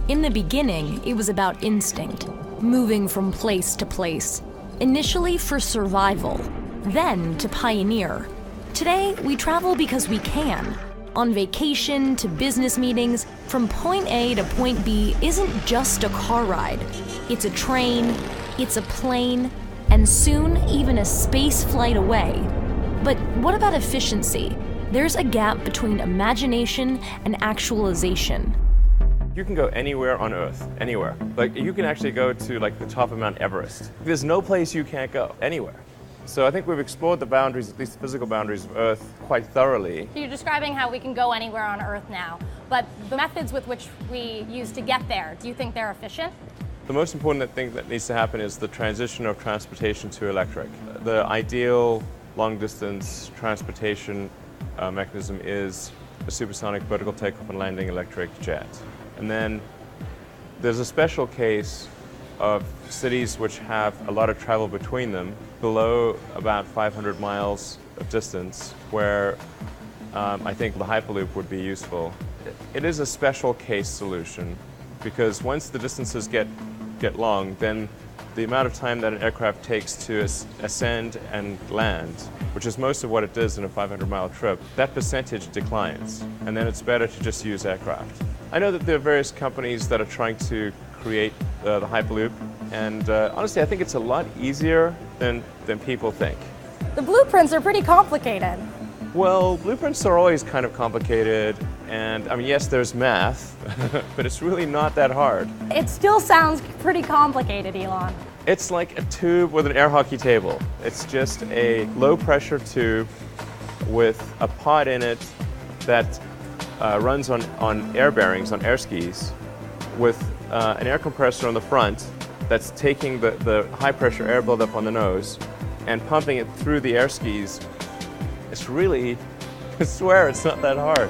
In the beginning, it was about instinct, moving from place to place, initially for survival, then to pioneer. Today, we travel because we can. On vacation to business meetings, from point A to point B isn't just a car ride. It's a train, it's a plane, and soon even a space flight away. But what about efficiency? There's a gap between imagination and actualization. You can go anywhere on Earth, anywhere. Like, you can actually go to like the top of Mount Everest. There's no place you can't go, anywhere. So I think we've explored the boundaries, at least the physical boundaries of Earth, quite thoroughly. You're describing how we can go anywhere on Earth now, but the methods with which we use to get there, do you think they're efficient? The most important thing that needs to happen is the transition of transportation to electric. The ideal long-distance transportation mechanism is a supersonic vertical takeoff and landing electric jet. And then there's a special case of cities which have a lot of travel between them, below about 500 miles of distance, where I think the Hyperloop would be useful. It is a special case solution, because once the distances get long, then the amount of time that an aircraft takes to ascend and land, which is most of what it does in a 500-mile trip, that percentage declines, and then it's better to just use aircraft. I know that there are various companies that are trying to create the Hyperloop, and honestly, I think it's a lot easier than people think. The blueprints are pretty complicated. Well, blueprints are always kind of complicated, and I mean, yes, there's math, but it's really not that hard. It still sounds pretty complicated, Elon. It's like a tube with an air hockey table. It's just a low-pressure tube with a pod in it that runs on air bearings, on air skis, with an air compressor on the front that's taking the high-pressure air buildup on the nose and pumping it through the air skis. It's really, I swear, it's not that hard.